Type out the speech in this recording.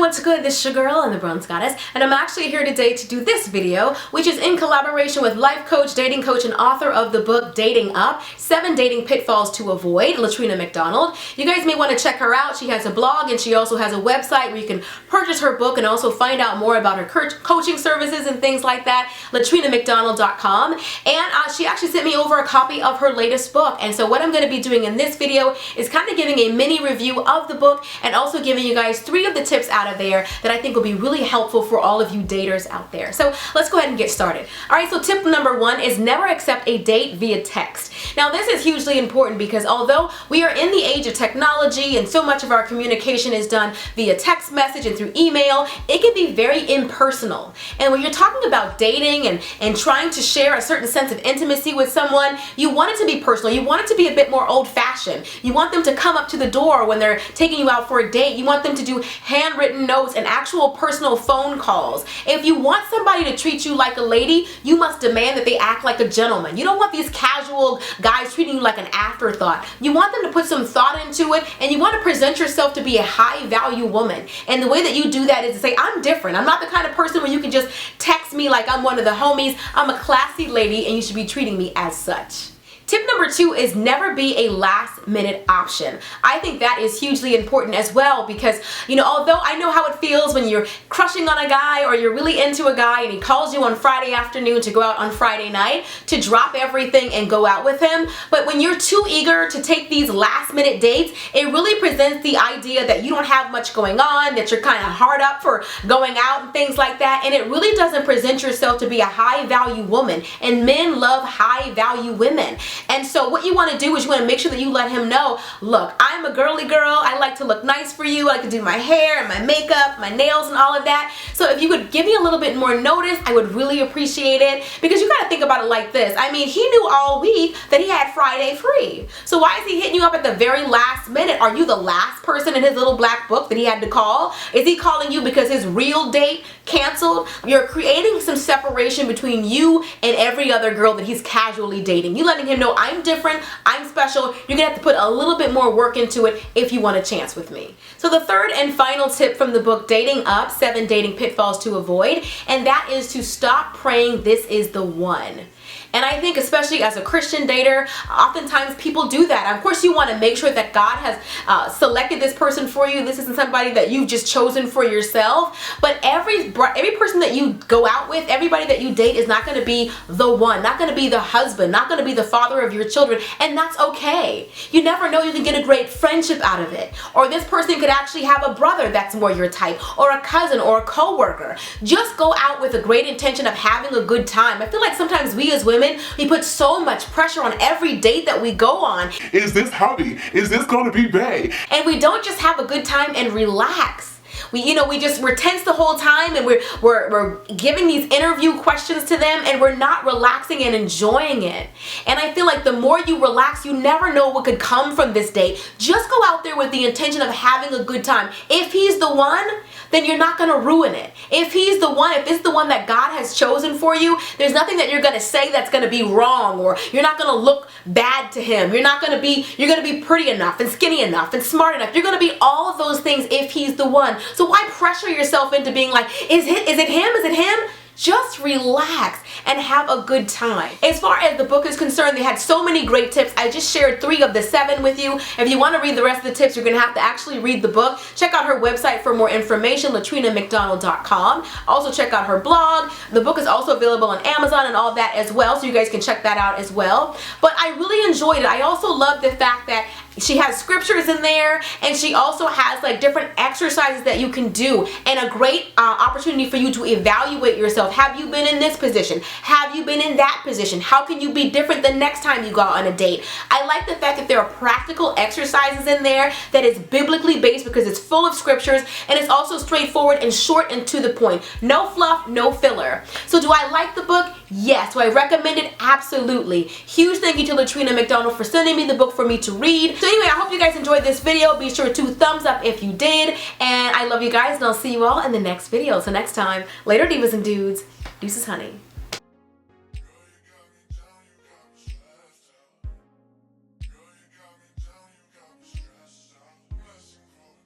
what's good? This is your girl and the Bronze Goddess, and I'm actually here today to do this video, which is in collaboration with life coach, dating coach, and author of the book Dating Up, 7 Dating Pitfalls to Avoid, Latrina McDonald. You guys may want to check her out. She has a blog and she also has a website where you can purchase her book and also find out more about her coaching services and things like that, latrinamcdonald.com. And she actually sent me over a copy of her latest book. And so what I'm going to be doing in this video is kind of giving a mini review of the book and also giving you guys 3 of the tips out of there that I think will be really helpful for all of you daters out there. So let's go ahead and get started. Alright, so tip number 1 is never accept a date via text. Now this is hugely important because although we are in the age of technology and so much of our communication is done via text message and through email, it can be very impersonal. And when you're talking about dating and trying to share a certain sense of intimacy with someone, you want it to be personal. You want it to be a bit more old-fashioned. You want them to come up to the door when they're taking you out for a date. You want them to do handwritten notes and actual personal phone calls. If you want somebody to treat you like a lady, you must demand that they act like a gentleman. You don't want these casual guys treating you like an afterthought. You want them to put some thought into it, and you want to present yourself to be a high value woman. And the way that you do that is to say, I'm different. I'm not the kind of person where you can just text me like I'm one of the homies. I'm a classy lady and you should be treating me as such. Tip number 2 is never be a last minute option. I think that is hugely important as well because, you know, although I know how it feels when you're crushing on a guy or you're really into a guy and he calls you on Friday afternoon to go out on Friday night, to drop everything and go out with him, but when you're too eager to take these last minute dates, it really presents the idea that you don't have much going on, that you're kind of hard up for going out and things like that, and it really doesn't present yourself to be a high value woman, and men love high value women. And so what you want to do is you want to make sure that you let him know, look, I'm a girly girl. I like to look nice for you. I like to do my hair and my makeup, my nails and all of that. So if you could give me a little bit more notice, I would really appreciate it, because you got to think about it like this. I mean, he knew all week that he had Friday free. So why is he hitting you up at the very last minute? Are you the last person in his little black book that he had to call? Is he calling you because his real date canceled? You're creating some separation between you and every other girl that he's casually dating. You letting him know, I'm different, I'm special. You're gonna have to put a little bit more work into it if you want a chance with me. So the third and final tip from the book Dating Up, 7 Dating Pitfalls to Avoid, and that is to stop praying this is the one. And I think especially as a Christian dater, oftentimes people do that. Of course, you want to make sure that God has selected this person for you. This isn't somebody that you've just chosen for yourself. But every person that you go out with, everybody that you date is not going to be the one, not going to be the husband, not going to be the father of your children. And that's okay. You never know, you can get a great friendship out of it. Or this person could actually have a brother that's more your type, or a cousin, or a coworker. Just go out with a great intention of having a good time. I feel like sometimes we as women, we put so much pressure on every date that we go on. Is this hubby? Is this gonna be bae? And we don't just have a good time and relax. We're tense the whole time, and we're giving these interview questions to them, and we're not relaxing and enjoying it. And I feel like the more you relax, you never know what could come from this date. Just go out there with the intention of having a good time. If he's the one, then you're not going to ruin it. If he's the one, if it's the one that God has chosen for you, there's nothing that you're going to say that's going to be wrong, or you're not going to look bad to him. You're going to be pretty enough and skinny enough and smart enough. You're going to be all of those things if he's the one. So why pressure yourself into being like, is it him? Is it him? Just relax and have a good time. As far as the book is concerned, they had so many great tips. I just shared 3 of the 7 with you. If you want to read the rest of the tips, you're going to have to actually read the book. Check out her website for more information, latrinamcdonald.com. Also check out her blog. The book is also available on Amazon and all that as well, so you guys can check that out as well. But I really enjoyed it. I also love the fact that she has scriptures in there, and she also has like different exercises that you can do, and a great opportunity for you to evaluate yourself. Have you been in this position? Have you been in that position? How can you be different the next time you go on a date? I like the fact that there are practical exercises in there that is biblically based because it's full of scriptures, and it's also straightforward and short and to the point. No fluff, no filler. So do I like the book? Yes. Do I recommend it? Absolutely. Huge thank you to Latrina McDonald for sending me the book for me to read. So anyway, I hope you guys enjoyed this video. Be sure to thumbs up if you did. And I love you guys, and I'll see you all in the next video. So next time, later divas and dudes. Deuces, honey.